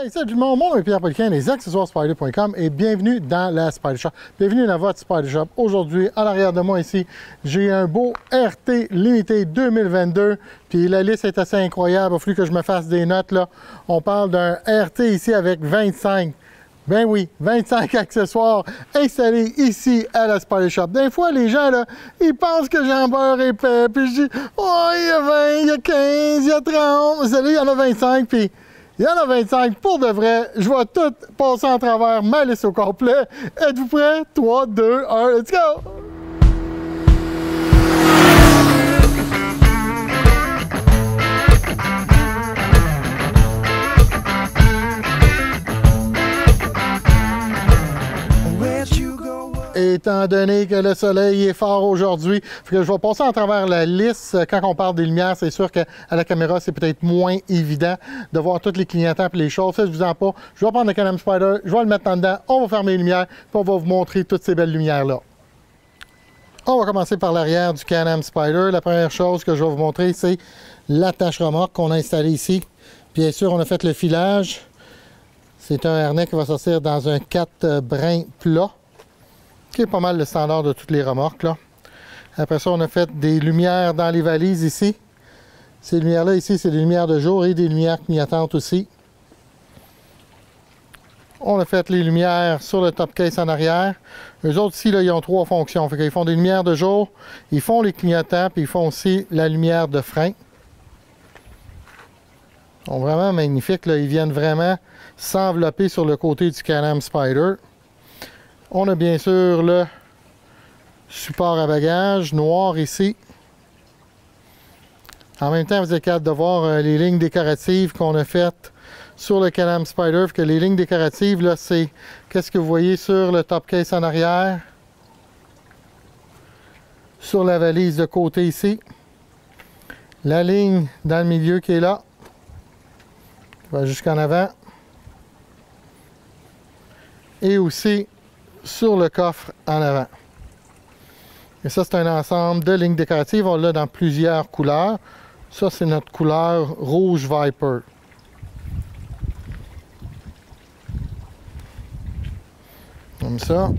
Hey, salut tout le monde, mon nom est Pierre Poliquin, les accessoires Spyder.com et bienvenue dans la Spyder Shop. Bienvenue dans votre Spyder Shop. Aujourd'hui, à l'arrière de moi ici, j'ai un beau RT Limité 2022. Puis la liste est assez incroyable, il a fallu que je me fasse des notes là. On parle d'un RT ici avec 25. Ben oui, 25 accessoires installés ici à la Spyder Shop. Des fois, les gens, là, ils pensent que j'en beurre épais. Puis je dis, oh, il y a 20, il y a 15, il y a 30. Vous savez, il y en a 25. Puis il y en a 25 pour de vrai. Je vais tout passer en travers ma liste au complet. Êtes-vous prêts? 3, 2, 1, let's go! Étant donné que le soleil est fort aujourd'hui, je vais passer en travers la liste. Quand on parle des lumières, c'est sûr qu'à la caméra, c'est peut-être moins évident de voir tous les clignotants et les choses. Faites-vous-en pas. Je vais prendre le Can-Am Spyder, je vais le mettre en dedans, on va fermer les lumières, puis on va vous montrer toutes ces belles lumières-là. On va commencer par l'arrière du Can-Am Spyder. La première chose que je vais vous montrer, c'est l'attache remorque qu'on a installée ici. Bien sûr, on a fait le filage. C'est un harnais qui va sortir dans un 4 brins plat, qui est pas mal le standard de toutes les remorques, là. Après ça, on a fait des lumières dans les valises ici. Ces lumières-là ici, c'est des lumières de jour et des lumières clignotantes aussi. On a fait les lumières sur le top case en arrière. Eux autres ici, là, ils ont 3 fonctions. Fait qu'ils font des lumières de jour, ils font les clignotants, puis ils font aussi la lumière de frein. Ils sont vraiment magnifiques, là. Ils viennent vraiment s'envelopper sur le côté du Can-Am Spyder. On a bien sûr le support à bagages noir ici. En même temps, vous êtes capable de voir les lignes décoratives qu'on a faites sur le Can-Am Spyder. Que les lignes décoratives, là, c'est qu'est-ce que vous voyez sur le top case en arrière, sur la valise de côté ici, la ligne dans le milieu qui est là, qui va jusqu'en avant, et aussi sur le coffre en avant. Et ça, c'est un ensemble de lignes décoratives. On l'a dans plusieurs couleurs. Ça, c'est notre couleur rouge Viper. Comme ça.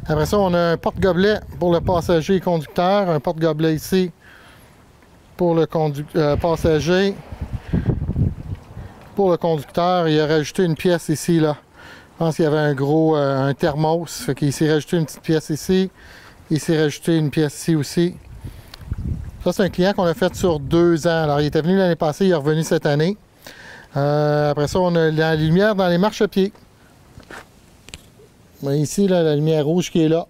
Après ça, on a un porte-gobelet pour le passager et conducteur. Un porte-gobelet ici pour le passager. Pour le conducteur, il a rajouté une pièce ici, là. Je pense qu'il y avait un gros un thermos, fait qu'il s'est rajouté une petite pièce ici. Il s'est rajouté une pièce ici aussi. Ça, c'est un client qu'on a fait sur 2 ans. Alors, il était venu l'année passée, il est revenu cette année. Après ça, on a la lumière dans les marchepieds. Ici, là, la lumière rouge qui est là.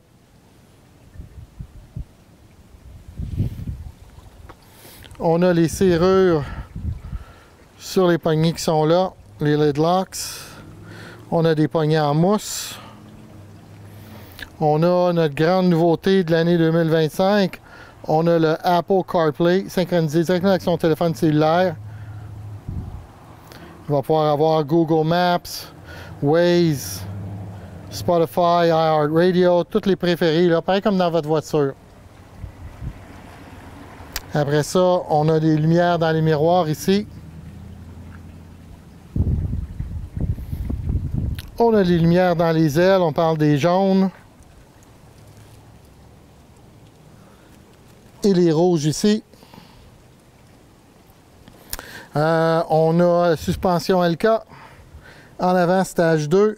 On a les serrures sur les poignées qui sont là, les lid locks. On a des poignées en mousse. On a notre grande nouveauté de l'année 2025. On a le Apple CarPlay synchronisé directement avec son téléphone cellulaire. Il va pouvoir avoir Google Maps, Waze, Spotify, iHeartRadio, toutes les préférés, là, pareil comme dans votre voiture. Après ça, on a des lumières dans les miroirs ici. On a les lumières dans les ailes, on parle des jaunes. Et les rouges ici. On a la suspension LK. En avant, stage 2.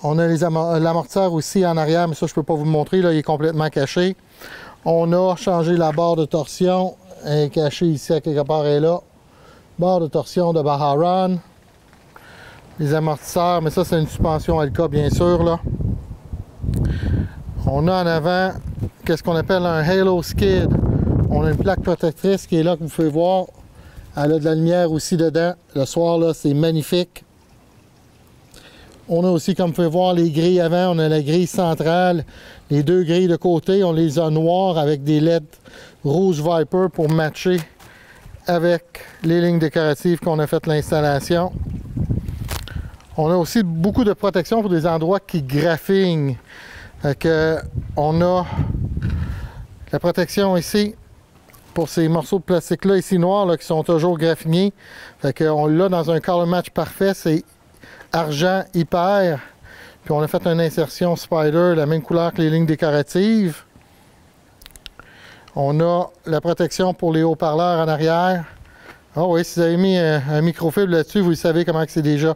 On a l'amortisseur aussi en arrière, mais ça, je ne peux pas vous le montrer, là, il est complètement caché. On a changé la barre de torsion. Elle est cachée ici, à quelque part, elle est là. Barre de torsion de Baharan. Les amortisseurs, mais ça, c'est une suspension LK, bien sûr, là. On a en avant, qu'est-ce qu'on appelle un Halo Skid. On a une plaque protectrice qui est là, que vous pouvez voir. Elle a de la lumière aussi dedans. Le soir, là, c'est magnifique. On a aussi, comme vous pouvez voir, les grilles avant. On a la grille centrale. Les 2 grilles de côté, on les a noires avec des LED rouge Viper pour matcher avec les lignes décoratives qu'on a fait l'installation. On a aussi beaucoup de protection pour des endroits qui graffignent. On a la protection ici pour ces morceaux de plastique-là, ici noirs, là, qui sont toujours graffinés. Fait qu'on l'a dans un color match parfait, c'est argent hyper. Puis on a fait une insertion Spider, la même couleur que les lignes décoratives. On a la protection pour les haut-parleurs en arrière. Ah oui, si vous avez mis un microfibre là-dessus, vous savez comment c'est déjà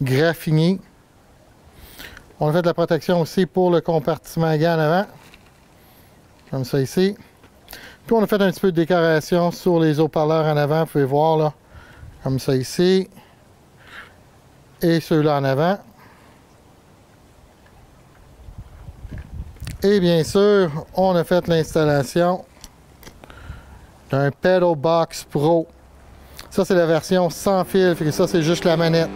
graffiné. On a fait de la protection aussi pour le compartiment à gants en avant. Comme ça ici. Puis on a fait un petit peu de décoration sur les haut-parleurs en avant, vous pouvez voir là. Comme ça ici. Et ceux-là en avant. Et bien sûr, on a fait l'installation d'un Pedal Box Pro. Ça, c'est la version sans fil, fait que ça, c'est juste la manette.